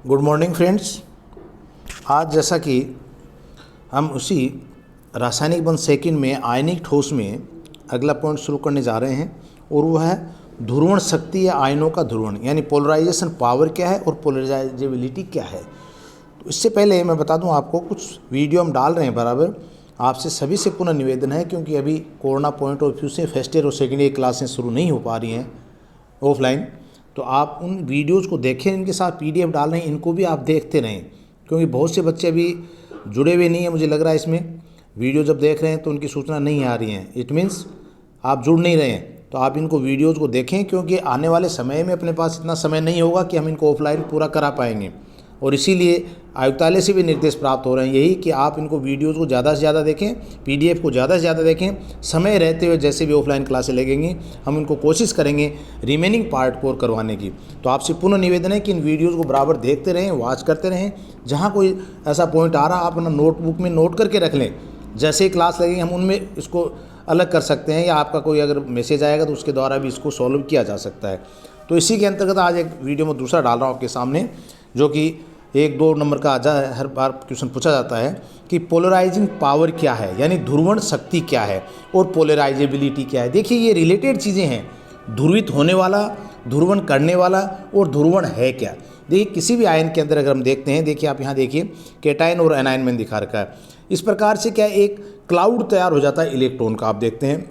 Good morning friends. आज जैसा कि हम उसी रासायनिक बंध सेकंड में आयनिक ठोस में अगला पॉइंट शुरू करने जा रहे हैं और वह है ध्रुवण शक्ति या आयनों का ध्रुवण, यानी पोलराइजेशन पावर क्या है और पोलराइजेबिलिटी क्या है। तो इससे पहले मैं बता दूं आपको, कुछ वीडियो हम डाल रहे हैं बराबर। आपसे सभी से पुनः निवेदन है, क्योंकि अभी कोरोना पॉइंट ऑफ व्यू से फर्स्ट ईयर और सेकेंड ईयर क्लासें शुरू नहीं हो पा रही हैं ऑफलाइन, तो आप उन वीडियोज़ को देखें। इनके साथ PDF डाल रहे हैं, इनको भी आप देखते रहें, क्योंकि बहुत से बच्चे अभी जुड़े हुए नहीं हैं। मुझे लग रहा है इसमें वीडियो जब देख रहे हैं तो उनकी सूचना नहीं आ रही है, इट मीन्स आप जुड़ नहीं रहे हैं। तो आप इनको वीडियोज़ को देखें, क्योंकि आने वाले समय में अपने पास इतना समय नहीं होगा कि हम इनको ऑफलाइन पूरा करा पाएंगे। और इसीलिए आयुक्तालय से भी निर्देश प्राप्त हो रहे हैं यही कि आप इनको वीडियोज़ को ज़्यादा से ज़्यादा देखें, PDF को ज़्यादा से ज़्यादा देखें। समय रहते हुए जैसे भी ऑफलाइन क्लासें लगेंगी हम इनको कोशिश करेंगे रिमेनिंग पार्ट को करवाने की। तो आपसे पुनः निवेदन है कि इन वीडियोज़ को बराबर देखते रहें, वॉच करते रहें। जहाँ कोई ऐसा पॉइंट आ रहा आप अपना नोटबुक में नोट करके रख लें, जैसे ही क्लास लगेगी हम उनमें इसको अलग कर सकते हैं, या आपका कोई अगर मैसेज आएगा तो उसके द्वारा भी इसको सॉल्व किया जा सकता है। तो इसी के अंतर्गत आज एक वीडियो में दूसरा डाल रहा हूँ आपके सामने, जो कि 1-2 नंबर का आता है, हर बार क्वेश्चन पूछा जाता है कि पोलराइजिंग पावर क्या है, यानी ध्रुवण शक्ति क्या है और पोलराइजेबिलिटी क्या है। देखिए ये रिलेटेड चीज़ें हैं, ध्रुवित होने वाला, ध्रुवण करने वाला और ध्रुवण है क्या। देखिए किसी भी आयन के अंदर अगर हम देखते हैं, देखिए आप यहाँ देखिए कैटायन और एनायन मैंने दिखा रखा है। इस प्रकार से क्या एक क्लाउड तैयार हो जाता है इलेक्ट्रॉन का। आप देखते हैं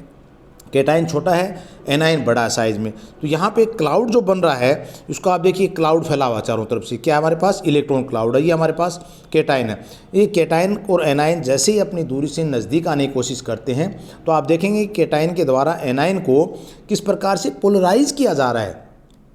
कैटायन छोटा है, एनायन बड़ा है साइज में। तो यहाँ पे क्लाउड जो बन रहा है इसको आप देखिए, क्लाउड फैला हुआ चारों तरफ से। क्या हमारे पास इलेक्ट्रॉन क्लाउड है, ये हमारे पास कैटायन है। ये कैटायन और एनायन जैसे ही अपनी दूरी से नज़दीक आने की कोशिश करते हैं तो आप देखेंगे कैटायन के द्वारा एनायन को किस प्रकार से पोलराइज किया जा रहा है,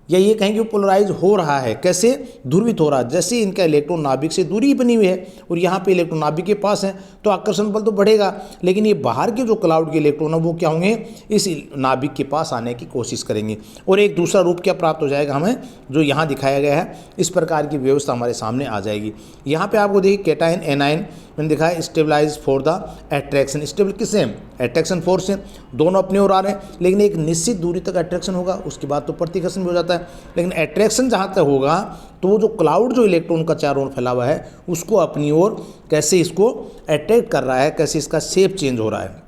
या ये कहेंगे पोलराइज हो रहा है। कैसे ध्रुवित हो रहा है, जैसे इनका इलेक्ट्रॉन नाभिक से दूरी बनी हुई है और यहाँ पे इलेक्ट्रॉन नाभिक के पास है तो आकर्षण बल तो बढ़ेगा, लेकिन ये बाहर के जो क्लाउड के इलेक्ट्रॉन है वो क्या होंगे, इस नाभिक के पास आने की कोशिश करेंगे और एक दूसरा रूप क्या प्राप्त हो जाएगा हमें, जो यहाँ दिखाया गया है। इस प्रकार की व्यवस्था हमारे सामने आ जाएगी। यहाँ पे आपको देखिए कैटायन एनायन मैंने दिखा है stabilise for the attraction. Stable किससे है, अट्रैक्शन फोर्स से। दोनों अपनी ओर आ रहे हैं, लेकिन एक निश्चित दूरी तक अट्रैक्शन होगा, उसके बाद तो प्रतिकर्षण भी हो जाता है। लेकिन अट्रैक्शन जहाँ तक होगा तो वो जो क्लाउड जो इलेक्ट्रॉन का चारों ओर फैला हुआ है उसको अपनी ओर कैसे इसको अट्रैक्ट कर रहा है, कैसे इसका शेप चेंज हो रहा है।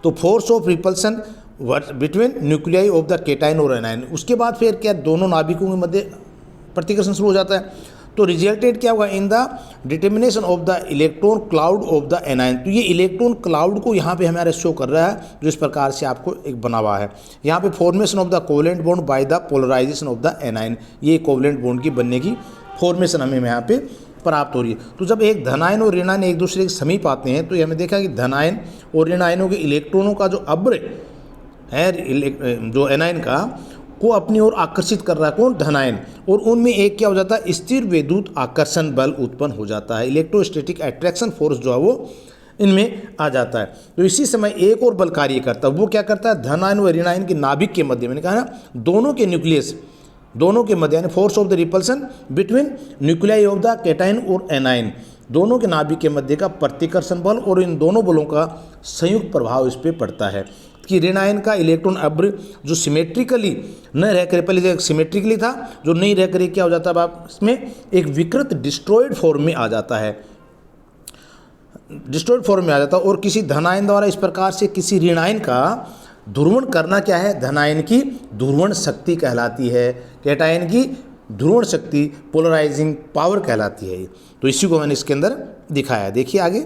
तो force of repulsion between nuclei of the cation और एनायन। उसके बाद फिर क्या दोनों नाभिकों के मध्य प्रतिकर्षण शुरू हो जाता है। तो रिजल्टेड क्या होगा, in the determination of the electron cloud of the anion. तो ये इलेक्ट्रॉन क्लाउड को यहाँ पे हमारे शो कर रहा है, जो इस प्रकार से आपको एक बना हुआ है। यहाँ पे formation of the covalent bond by the polarisation of the anion, ये कोवलेंट बॉन्ड की बनने की फॉर्मेशन हमें यहाँ पे प्राप्त हो रही है। तो जब एक धनायन और ऋणायन एक दूसरे के समीप आते हैं तो हमें देखा कि धनायन और ऋणायनों के इलेक्ट्रॉनों का जो अब्र है जो एनायन का को अपनी ओर आकर्षित कर रहा है, कौन, धनायन। और उनमें एक क्या हो जाता है, स्थिर विद्युत आकर्षण बल उत्पन्न हो जाता है। इलेक्ट्रोस्टैटिक अट्रैक्शन फोर्स जो है वो इनमें आ जाता है। तो इसी समय एक और बल कार्य करता है, वो क्या करता है, धनायन व ऋणायन के नाभिक के मध्य, मैंने कहा ना दोनों के न्यूक्लियस, दोनों के मध्य, यानी force of the repulsion between nuclei of the cation और एनायन, दोनों के नाभिक के मध्य का प्रतिकर्षण बल और इन दोनों बलों का संयुक्त प्रभाव इस पर पड़ता है कि ऋणायन का इलेक्ट्रॉन अब्र जो सिमेट्रिकली न रह कर, पहले सिमेट्रिकली था, जो नहीं रह कर क्या हो जाता है, अब इसमें एक विकृत डिस्ट्रॉयड फॉर्म में आ जाता है, डिस्ट्रॉयड फॉर्म में आ जाता है। और किसी धनायन द्वारा इस प्रकार से किसी ऋणायन का ध्रुवण करना क्या है, धनायन की ध्रुवण शक्ति कहलाती है, कैटायन की ध्रुवण शक्ति पोलराइजिंग पावर कहलाती है। तो इसी को मैंने इसके अंदर दिखाया। देखिए आगे,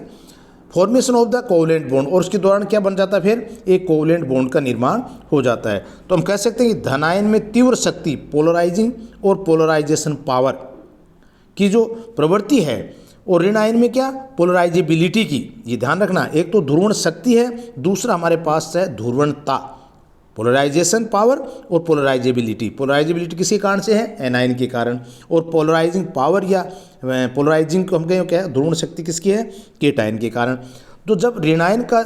formation of the covalent bond, और उसके दौरान क्या बन जाता है, फिर एक कोवलेंट बॉन्ड का निर्माण हो जाता है। तो हम कह सकते हैं कि धनायन में तीव्र शक्ति पोलराइजिंग और पोलराइजेशन पावर की जो प्रवृत्ति है, और ऋणायन में क्या, पोलराइजेबिलिटी की। ये ध्यान रखना, एक तो ध्रुवण शक्ति है, दूसरा हमारे पास है ध्रुवणता, पोलराइजेशन पावर और पोलराइजेबिलिटी। पोलराइजेबिलिटी किसी कारण से है, एनायन के कारण, और पोलराइजिंग पावर या पोलराइजिंग को हम कहें क्या है, ध्रुवण शक्ति किसकी है, कैटायन के कारण। तो जब ऋणायन का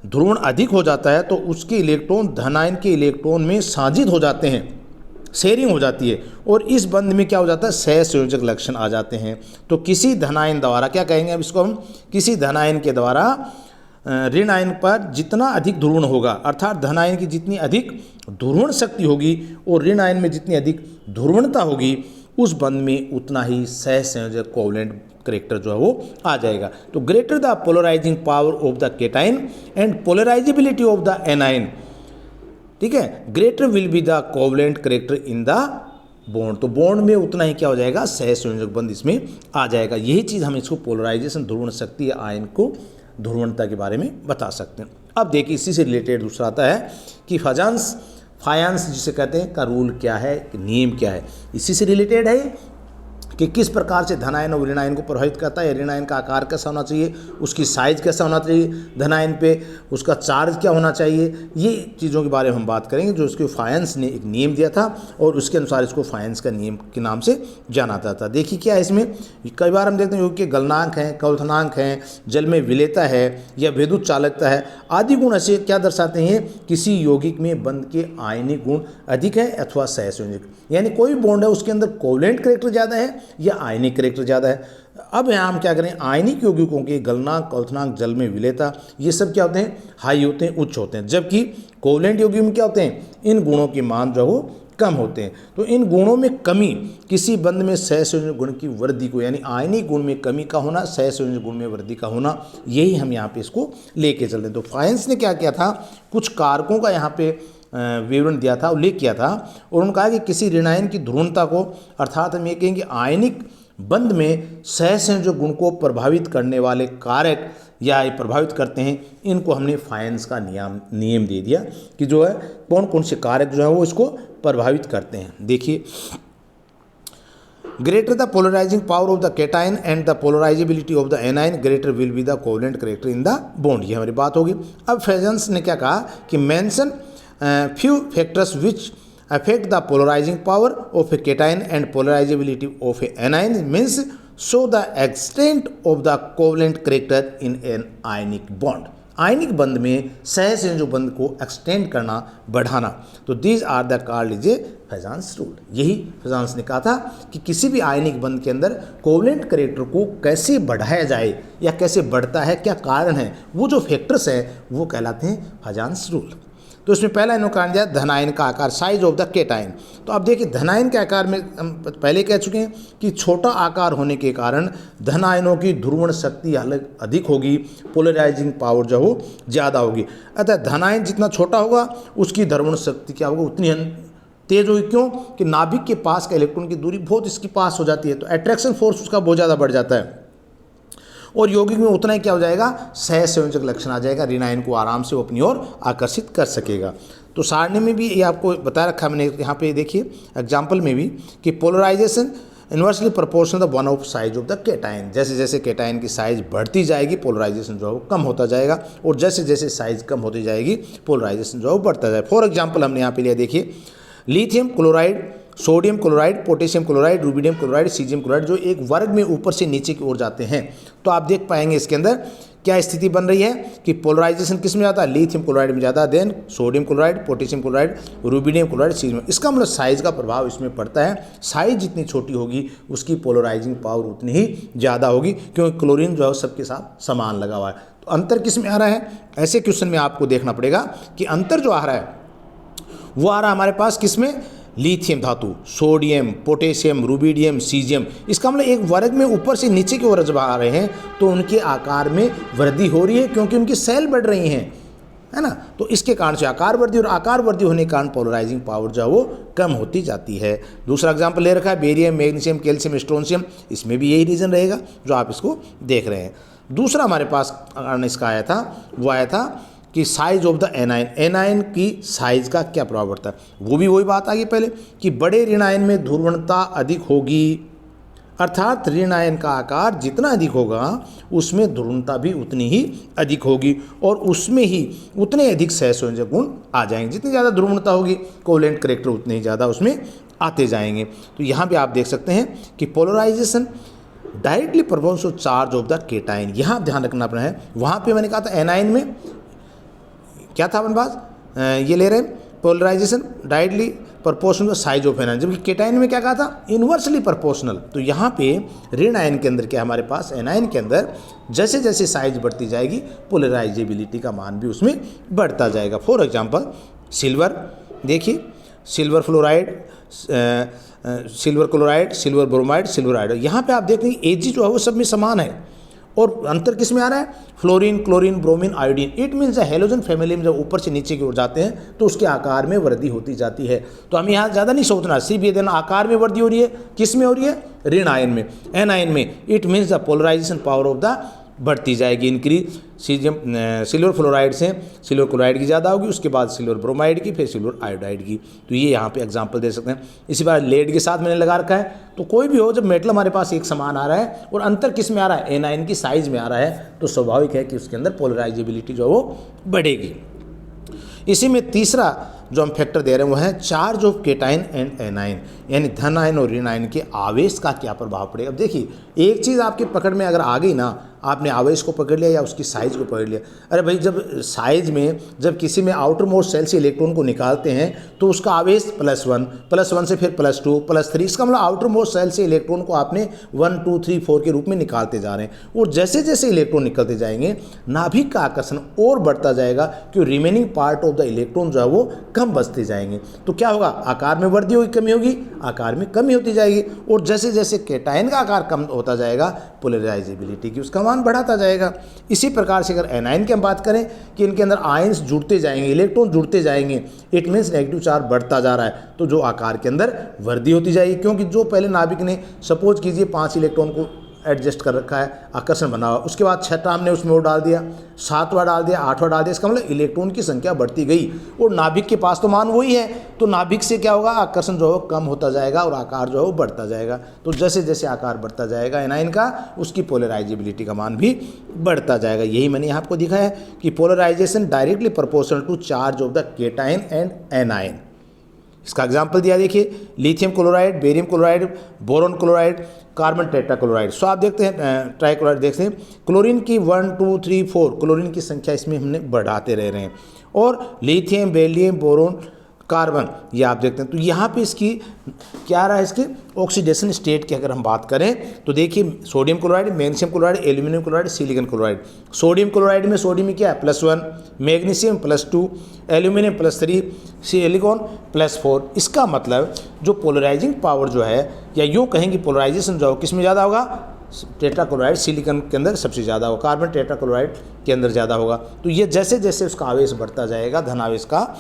ध्रुवण अधिक हो जाता है तो उसके इलेक्ट्रॉन धनायन के इलेक्ट्रॉन में साझित हो जाते हैं, शेयरिंग हो जाती है, और इस बंध में क्या हो जाता है, सहसंयोजक लक्षण आ जाते हैं। तो किसी धनायन द्वारा क्या कहेंगे अब इसको हम, किसी धनायन के द्वारा ऋण आयन पर जितना अधिक ध्रुवण होगा, अर्थात धन आयन की जितनी अधिक ध्रुवण शक्ति होगी और ऋण आयन में जितनी अधिक ध्रुवणता होगी, उस बंध में उतना ही सहसंयोजक कोवलेंट करेक्टर जो है वो आ जाएगा। तो greater the polarising power of the cation and polarisability of the anion, ठीक है, greater will be the covalent character in the bond. तो बॉन्ड में उतना ही क्या हो जाएगा, सहसंयोजक बंध इसमें आ जाएगा। यही चीज़ हम इसको पोलराइजेशन, ध्रुवण शक्ति या आयन को ध्रुवणता के बारे में बता सकते हैं। अब देखिए इसी से रिलेटेड दूसरा आता है कि फायांस जिसे कहते हैं का रूल क्या है, नियम क्या है। इसी से रिलेटेड है कि किस प्रकार से धनायन और ऋणायन को प्रभावित करता है। ऋणायन का आकार कैसा होना चाहिए, उसकी साइज कैसा होना चाहिए, धनायन पे उसका चार्ज क्या होना चाहिए, ये चीज़ों के बारे में हम बात करेंगे। जो इसके फायंस ने एक नियम दिया था और उसके अनुसार इसको फायंस का नियम के नाम से जाना जाता था। देखिए क्या है इसमें, कई बार हम देखते हैं कि गलनांक हैं, कवथनांक हैं, जल में विलेयता है या विद्युत चालकता है आदि गुण ऐसे क्या दर्शाते हैं, किसी यौगिक में बंध के आयनिक गुण अधिक है अथवा सहसंयोजक, यानी कोई बॉन्ड है उसके अंदर कोवलेंट करेक्टर ज़्यादा है या आयनिक करेक्टर ज़्यादा है। अब यहाँ हम क्या करें, आयनिक यौगिकों के गलनांक, कवथनांक, जल में विलेयता ये सब क्या होते हैं, हाई होते हैं, उच्च होते हैं, जबकि कोवलेंट यौगिक में क्या होते हैं, इन गुणों के मान जो है वो कम होते हैं। तो इन गुणों में कमी किसी बंध में सहसंयोजक गुण की वृद्धि को, यानी आयनिक गुण में कमी का होना, सहसंयोजक गुण में वृद्धि का होना, यही हम यहाँ पे इसको लेके चल रहे हैं। तो फायंस ने क्या किया था, कुछ कारकों का यहाँ पे विवरण दिया था, उल्लेख किया था, और उन्होंने कहा कि किसी ऋणायन की ध्रुवणता को, अर्थात हम ये कहेंगे आयनिक बंध में सहसंयोजक गुण को प्रभावित करने वाले कारक या ये प्रभावित करते हैं, इनको हमने फायंस का नियम दे दिया कि जो है कौन कौन से कारक जो है वो इसको प्रभावित करते हैं। देखिए, greater the polarising power of the cation and the polarisability of the anion, greater will be the covalent character in the bond. ये हमारी बात होगी। अब फायंस ने क्या कहा कि mention few factors which affect the polarizing power of a cation and polarizability of a anion, means show the extent of the covalent character in an ionic bond। आयनिक बंध में सहसंयोजक बंध को एक्सटेंड करना, बढ़ाना। तो these are the called is a Fajans rule. यही फायंस ने कहा था कि किसी भी आयनिक बंध के अंदर कोवलेंट करेक्टर को कैसे बढ़ाया जाए या कैसे बढ़ता है, क्या कारण है, वो जो फैक्टर्स हैं वो कहलाते हैं फायंस रूल। तो इसमें पहला इन्होंने कारण दिया धनायन का आकार, साइज ऑफ द केटाइन। तो अब देखिए धनायन के आकार में हम पहले कह चुके हैं कि छोटा आकार होने के कारण धनायनों की ध्रुवण शक्ति अधिक होगी, पोलराइजिंग पावर जो हो ज़्यादा होगी। अतः धनायन जितना छोटा होगा उसकी ध्रुवण शक्ति क्या होगी, उतनी तेज होगी। क्यों कि नाभिक के पास का इलेक्ट्रॉन की दूरी बहुत इसके पास हो जाती है, तो अट्रैक्शन फोर्स उसका बहुत ज़्यादा बढ़ जाता है, और यौगिक में उतना ही क्या हो जाएगा, सहसंयोजक लक्षण आ जाएगा, ऋणायन को आराम से वो अपनी ओर आकर्षित कर सकेगा। तो सारणी में भी ये आपको बता रखा मैंने, यहाँ पे देखिए एग्जाम्पल में भी कि polarisation inversely proportional the one of size of the cation. जैसे जैसे केटाइन की साइज बढ़ती जाएगी पोलराइजेशन जो है वो कम होता जाएगा, और जैसे जैसे साइज कम होती जाएगी पोलराइजेशन जो है वो बढ़ता जाएगा। फॉर एग्जाम्पल हमने यहाँ पे लिया, देखिए lithium chloride, sodium chloride, potassium chloride, rubidium chloride, caesium chloride, जो एक वर्ग में ऊपर से नीचे की ओर जाते हैं। तो आप देख पाएंगे इसके अंदर क्या स्थिति बन रही है कि पोलराइजेशन किस में ज़्यादा है, लिथियम क्लोराइड में ज़्यादा, than sodium chloride, potassium chloride, rubidium chloride, caesium. इसका मतलब साइज का प्रभाव इसमें पड़ता है। साइज जितनी छोटी होगी उसकी पोलराइजिंग पावर उतनी ही ज़्यादा होगी, क्योंकि क्लोरीन जो है सबके साथ समान लगा हुआ है। तो अंतर किस में आ रहा है, ऐसे क्वेश्चन में आपको देखना पड़ेगा कि अंतर जो आ रहा है वो आ रहा है हमारे पास किस में, लिथियम धातु, सोडियम, पोटेशियम, रुबिडियम, सीजियम। इसका मतलब एक वर्ग में ऊपर से नीचे की ओर जब आ रहे हैं तो उनके आकार में वृद्धि हो रही है, क्योंकि उनकी सेल बढ़ रही हैं, है ना। तो इसके कारण से आकार वृद्धि, और आकार वृद्धि होने के कारण पोलराइजिंग पावर जो है वो कम होती जाती है। दूसरा एग्जाम्पल ले रखा है बेरियम, मैग्नीशियम, कैल्शियम, स्ट्रोंशियम। इसमें भी यही रीज़न रहेगा जो आप इसको देख रहे हैं। दूसरा हमारे पास कारण इसका आया था, वो आया था कि size of the A9, A9 की साइज का क्या प्रभाव पड़ता है। वो भी वही बात आ गई पहले कि बड़े ऋणायन में ध्रुवणता अधिक होगी, अर्थात ऋणायन का आकार जितना अधिक होगा उसमें ध्रुवणता भी उतनी ही अधिक होगी, और उसमें ही उतने अधिक सहसंयोजक गुण आ जाएंगे। जितनी ज़्यादा ध्रुवणता होगी कोवलेंट करेक्टर उतने ही ज़्यादा उसमें आते जाएंगे। तो यहाँ पे आप देख सकते हैं कि polarisation directly performs of charge of the cation. यहाँ ध्यान रखना अपना है, वहाँ पे मैंने कहा था एनाइन में क्या था अपने पास, ये ले रहे हैं polarisation directly proportional size of anion, जबकि केटाइन में क्या कहा था, इन्वर्सली प्रोपोर्शनल। तो यहाँ पे ऋण आयन के अंदर क्या हमारे पास, एनाइन के अंदर जैसे जैसे साइज बढ़ती जाएगी पोलराइजेबिलिटी का मान भी उसमें बढ़ता जाएगा। फॉर एग्जांपल सिल्वर, देखिए silver fluoride, silver chloride, silver bromide, silver iodide. यहाँ पे आप देखते हैं Ag जो है वो सब में समान है और अंतर किस में आ रहा है, fluorine, chlorine, bromine, iodine. It means halogen family में जब ऊपर से नीचे की ओर जाते हैं तो उसके आकार में वृद्धि होती जाती है। तो हमें यहाँ ज़्यादा नहीं सोचना, सिर्फ ये देना आकार में वृद्धि हो रही है, किस में हो रही है, ऋण आयन में, एन आयन में। It means the polarisation power of the बढ़ती जाएगी, इंक्रीज। सिल्वर फ्लोराइड से सिल्वर क्लोराइड की ज़्यादा होगी, उसके बाद सिल्वर ब्रोमाइड की, फिर सिल्वर आयोडाइड की। तो ये यहाँ पे एग्जांपल दे सकते हैं। इसी बार लेड के साथ मैंने लगा रखा है। तो कोई भी हो, जब मेटल हमारे पास एक समान आ रहा है और अंतर किस में आ रहा है, एन आयन की साइज में आ रहा है, तो स्वाभाविक है कि उसके अंदर पोलराइजेबिलिटी जो है वो बढ़ेगी। इसी में तीसरा जो हम फैक्टर दे रहे हैं वो है charge of cation and A9, यानी धन आयन और ऋण आयन के आवेश का क्या प्रभाव पड़ेगा। अब देखिए, एक चीज़ आपकी पकड़ में अगर आ गई ना, आपने आवेश को पकड़ लिया या उसकी साइज को पकड़ लिया। अरे भाई, जब साइज में जब किसी में आउटर मोस्ट सेल से इलेक्ट्रॉन को निकालते हैं तो उसका आवेश +1, +1 से फिर +2, +3, इसका मतलब आउटर मोस्ट सेल से इलेक्ट्रॉन को आपने 1, 2, 3, 4 के रूप में निकालते जा रहे हैं। और जैसे जैसे इलेक्ट्रॉन निकलते जाएंगे नाभिक का आकर्षण और बढ़ता जाएगा, क्योंकि remaining part of the electron जो है वो कम बचते जाएंगे। तो क्या होगा, आकार में वृद्धि होगी, कमी होगी, आकार में कमी होती जाएगी। और जैसे जैसे केटाइन का आकार कम होता जाएगा, पोलराइजेबिलिटी की उसका मान बढ़ाता जाएगा। इसी प्रकार से अगर एनाइन की हम बात करें कि इनके अंदर आयंस जुड़ते जाएंगे, इलेक्ट्रॉन जुड़ते जाएंगे, इट मीन्स नेगेटिव चार्ज बढ़ता जा रहा है, तो जो आकार के अंदर वृद्धि होती जाएगी। क्योंकि जो पहले नाभिक ने सपोज कीजिए 5 इलेक्ट्रॉन को एडजस्ट कर रखा है, आकर्षण बना हुआ, उसके बाद 6वां हमने उसमें वो डाल दिया, 7वां डाल दिया, 8वां डाल दिया, इसका मतलब इलेक्ट्रॉन की संख्या बढ़ती गई और नाभिक के पास तो मान वही है, तो नाभिक से क्या होगा, आकर्षण जो है कम होता जाएगा और आकार जो है वो बढ़ता जाएगा। तो जैसे जैसे आकार बढ़ता जाएगा एनाइन का, उसकी पोलराइजेबिलिटी का मान भी बढ़ता जाएगा। यही मैंने यहाँ आपको दिखा है कि polarisation directly proportional to charge of the cation and anion. इसका एग्जाम्पल दिया, देखिए, lithium chloride, barium chloride, boron chloride, carbon tetrachloride. So आप देखते हैं ट्राइक्लोराइड देखते हैं, क्लोरीन की 1, 2, 3, 4 क्लोरीन की संख्या इसमें हमने बढ़ाते रह रहे हैं। और लिथियम, बेरिलियम, बोरोन, कार्बन, ये आप देखते हैं। तो यहाँ पे इसकी क्या रहा है, इसके ऑक्सीडेशन स्टेट की अगर हम बात करें तो देखिए, sodium chloride, magnesium chloride, aluminium chloride, silicon chloride. Sodium chloride में सोडियम में क्या है, +1, मैग्नीशियम +2, एल्यूमिनियम +3, सिलिकॉन +4। इसका मतलब जो पोलराइजिंग पावर जो है, या यूँ कहेंगे पोलराइजेशन जो किस में ज़्यादा होगा, टेट्राक्लोराइड सिलिकॉन के अंदर सबसे ज़्यादा होगा, कार्बन टेट्राक्लोराइड के अंदर ज़्यादा होगा। तो ये जैसे जैसे उसका आवेश बढ़ता जाएगा, धन आवेश का,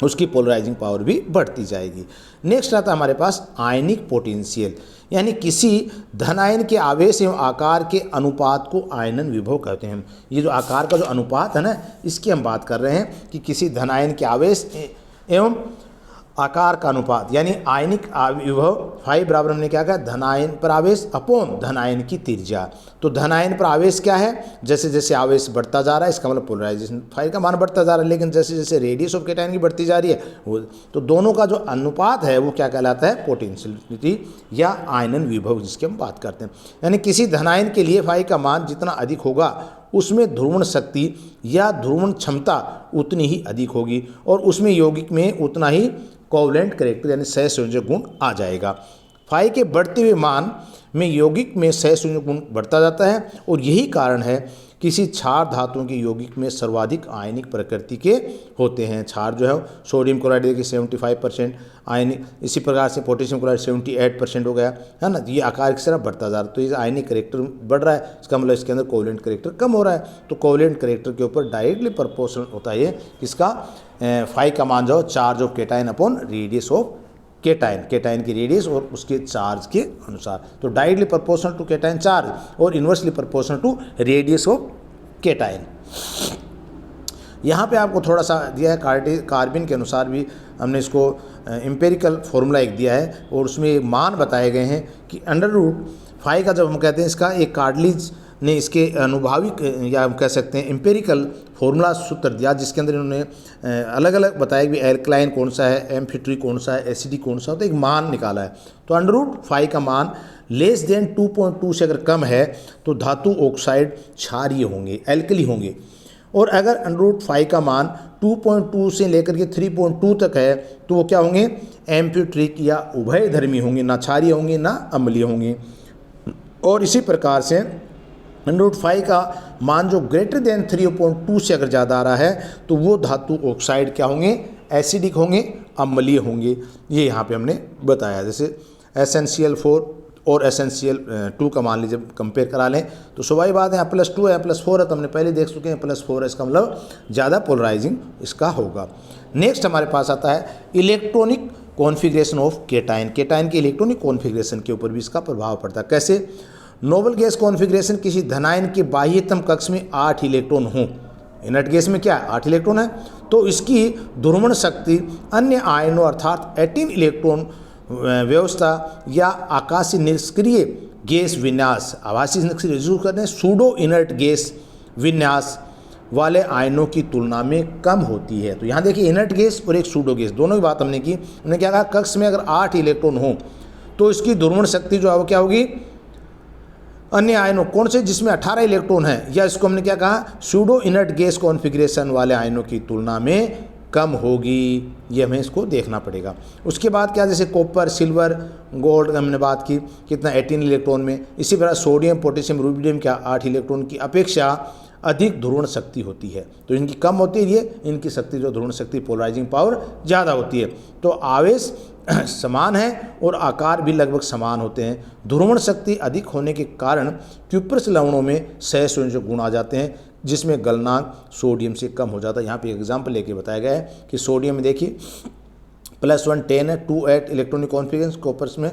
उसकी पोलराइजिंग पावर भी बढ़ती जाएगी। नेक्स्ट आता है हमारे पास आयनिक पोटेंशियल, यानी किसी धन आयन के आवेश एवं आकार के अनुपात को आयनन विभव कहते हैं। ये जो आकार का जो अनुपात है ना, इसकी हम बात कर रहे हैं कि किसी धन आयन के आवेश एवं आकार का अनुपात, यानी आयनिक विभव। फाई बराबर हमने क्या कहा, धन आयन पर आवेश अपॉन धन आयन की त्रिज्या। तो धन आयन पर आवेश क्या है, जैसे जैसे आवेश बढ़ता जा रहा है, इसका मतलब पोलराइजेशन फाई का मान बढ़ता जा रहा है, लेकिन जैसे जैसे रेडियस ऑफ केटायन की बढ़ती जा रही है वो, तो दोनों का जो अनुपात है वो क्या कहलाता है, पोटेंशियलिटी या आयनन विभव, जिसकी हम बात करते हैं। यानी किसी धन आयन के लिए फाई का मान जितना अधिक होगा उसमें ध्रुवण शक्ति या ध्रुवण क्षमता उतनी ही अधिक होगी और उसमें यौगिक में उतना ही कोवलेंट कैरेक्टर यानी सहसंयोजक गुण आ जाएगा। फाई के बढ़ते हुए मान में यौगिक में सहसंयोजक गुण बढ़ता जाता है और यही कारण है किसी क्षार धातुओं के यौगिक में सर्वाधिक आयनिक प्रकृति के होते हैं। क्षार जो है सोडियम क्लोराइड देखिए 75% आयनिक, इसी प्रकार से पोटेशियम क्लोराइड 78% हो गया है ना। ये आकार की तरफ बढ़ता जा रहा है, तो ये आयनिक करेक्टर बढ़ रहा है, इसका मतलब इसके अंदर कोवलेंट करेक्टर कम हो रहा है। तो कोवलेंट करेक्टर के ऊपर डायरेक्टली प्रोपोर्शनल होता है इसका फाई का मान जो charge of cation upon radius of cation, cation की रेडियस और उसके चार्ज के अनुसार। तो directly proportional to cation charge और inversely proportional to radius of cation. यहाँ पे आपको थोड़ा सा दिया है कार्बिन के अनुसार भी हमने इसको एम्पेरिकल फॉर्मूला एक दिया है और उसमें मान बताए गए हैं कि √5 का जब हम कहते हैं इसका एक कार्डलीज ने इसके अनुभाविक या हम कह सकते हैं एम्पेरिकल फॉर्मूला सूत्र दिया, जिसके अंदर इन्होंने अलग अलग बताया कि एल्कलाइन कौन सा है, एम्फिट्री कौन सा है, एसिडिक कौन सा, तो एक मान निकाला है। तो √5 का मान लेस देन 2.2 से अगर कम है तो धातु ऑक्साइड क्षारीय होंगे, एल्कली होंगे, और अगर √5 का मान 2.2 से लेकर के 3.2 तक है तो वो क्या होंगे, एम्फिट्रिक या उभयधर्मी होंगे, ना क्षारीय होंगे ना अम्लीय होंगे। और इसी प्रकार से √5 का मान जो ग्रेटर देन 3.2 से अगर ज़्यादा आ रहा है तो वो धातु ऑक्साइड क्या होंगे, एसिडिक होंगे, अम्लीय होंगे, ये यहाँ पे हमने बताया। जैसे SnCl4 और SnCl2 का मान लीजिए कंपेयर करा लें तो स्वाभाविक बात है H+2 है, H+4 है, तो हमने पहले देख चुके हैं +4 है, इसका मतलब ज़्यादा पोलराइजिंग इसका होगा। नेक्स्ट हमारे पास आता है electronic configuration of cation. Cation के इलेक्ट्रॉनिक कॉन्फ़िगरेशन के ऊपर भी इसका प्रभाव पड़ता है। कैसे? नोबल गैस कॉन्फ़िगरेशन किसी धनायन के बाह्यतम कक्ष में 8 इलेक्ट्रॉन हों। इनर्ट गैस में क्या है? 8 इलेक्ट्रॉन है, तो इसकी ध्रुवण शक्ति अन्य आयनों अर्थात 18 इलेक्ट्रॉन व्यवस्था या आकाशीय निष्क्रिय गैस विन्यास, आवासीय निष्क्रिय करते हैं सूडो इनर्ट गैस विन्यास वाले आयनों की तुलना में कम होती है। तो यहाँ देखिए इनर्ट गैस और एक सूडो गैस दोनों की बात हमने की। हमने क्या कहा? कक्ष में अगर 8 इलेक्ट्रॉन हो तो इसकी ध्रुवण शक्ति जो है वो क्या होगी? अन्य आयनों कौन से जिसमें 18 इलेक्ट्रॉन है, या इसको हमने क्या कहा? सूडो इनर्ट गैस कॉन्फ़िगरेशन वाले आयनों की तुलना में कम होगी। ये हमें इसको देखना पड़ेगा। उसके बाद क्या? जैसे कॉपर, सिल्वर, गोल्ड हमने बात की कितना 18 इलेक्ट्रॉन में। इसी तरह सोडियम, पोटेशियम, रुबिडियम क्या 8 इलेक्ट्रॉन की अपेक्षा अधिक ध्रुवण शक्ति होती है, तो इनकी कम होती है, ये इनकी शक्ति जो ध्रुवण शक्ति पोलराइजिंग पावर ज़्यादा होती है। तो आवेश समान है और आकार भी लगभग समान होते हैं। ध्रुवण शक्ति अधिक होने के कारण क्यूप्रस लवणों में सहसंयोजक गुण आ जाते हैं, जिसमें गलनांक सोडियम से कम हो जाता है। यहाँ पे एग्जाम्पल लेके बताया गया है कि सोडियम में देखिए +1 10 है, 2 8 इलेक्ट्रॉनिक कॉन्फ़िगरेशन, कॉपर्स में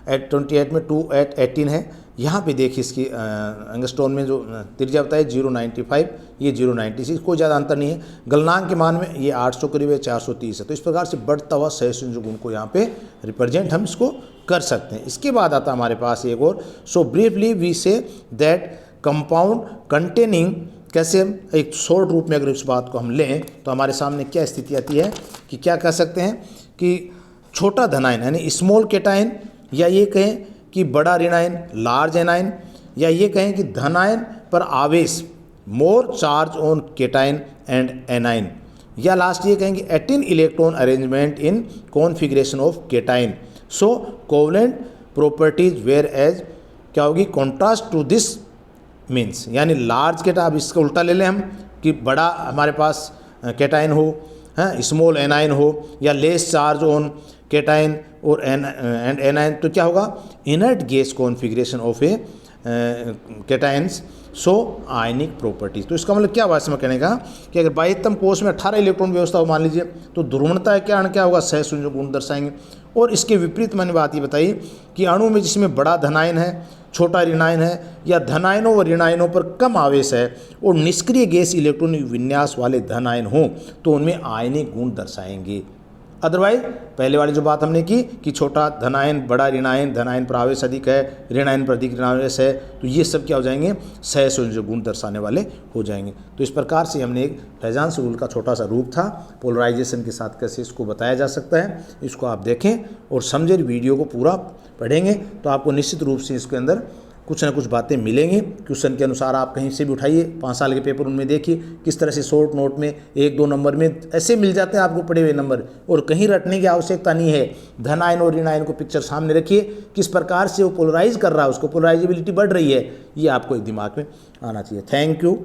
28 में 2 8 18 है। यहाँ पे देखिए इसकी एंगस्ट्रॉन में जो त्रिज्या बताया 0.95, ये 0.96, कोई ज़्यादा अंतर नहीं है। गलनांक के मान में ये 800 करीब है, 430 है। तो इस प्रकार से बढ़ता हुआ सहसंयोजक गुण को यहाँ पे रिप्रेजेंट हम इसको कर सकते हैं। इसके बाद आता है हमारे पास एक और। So briefly we say that compound containing, कैसे एक शॉर्ट रूप में अगर इस बात को हम लें तो हमारे सामने क्या स्थिति आती है कि क्या कह सकते हैं कि छोटा धनायन यानी स्मॉल केटायन, या ये कहें कि बड़ा ऋणायन लार्ज एनायन, या ये कहें कि धनायन पर आवेश more charge on cation and anion, या लास्ट ये कहेंगे 18 electron arrangement in configuration of cation. So covalent properties whereas क्या होगी? कॉन्ट्रास्ट टू दिस मीन्स, यानी लार्ज केटा, अब इसका उल्टा ले लें हम कि बड़ा हमारे पास केटायन हो, हाँ, स्मॉल एनायन हो, या लेस चार्ज ऑन केटायन और एंड एनायन, तो क्या होगा? Inert gas configuration of A cations so ionic properties. तो इसका मतलब क्या हुआ इसमें कहने का कि अगर बाह्यतम कोश में 18 इलेक्ट्रॉन व्यवस्था हो मान लीजिए, तो ध्रुवणता क्या होगा? सहसंयोजक गुण दर्शाएंगे। और इसके विपरीत मैंने बात ये बताई कि अणु में जिसमें बड़ा धनायन है, छोटा ऋणायन है, या धनायनों व ऋणायनों पर कम आवेश है और निष्क्रिय गैस इलेक्ट्रॉनिक विन्यास वाले धनायन हों तो उनमें आयनिक गुण दर्शाएंगे। अदरवाइज पहले वाली जो बात हमने की कि छोटा धनायन, बड़ा ऋणायन, धनायन पर आवेश अधिक है, ऋणायन पर अधिक ऋणावेश है, तो ये सब क्या हो जाएंगे? सहसंयोजक गुण दर्शाने वाले हो जाएंगे। तो इस प्रकार से हमने एक फ्रेजांस रूल का छोटा सा रूप था, पोलराइजेशन के साथ कैसे इसको बताया जा सकता है, इसको आप देखें और समझे। वीडियो को पूरा पढ़ेंगे तो आपको निश्चित रूप से इसके अंदर कुछ ना कुछ बातें मिलेंगी। क्वेश्चन के अनुसार आप कहीं से भी उठाइए, 5 साल के पेपर उनमें देखिए किस तरह से शॉर्ट नोट में 1-2 नंबर में ऐसे मिल जाते हैं आपको पड़े हुए नंबर, और कहीं रटने की आवश्यकता नहीं है। धनायन और ऋणायन को पिक्चर सामने रखिए, किस प्रकार से वो पोलराइज कर रहा है, उसको पोलराइजेबिलिटी बढ़ रही है, ये आपको एक दिमाग में आना चाहिए। Thank you.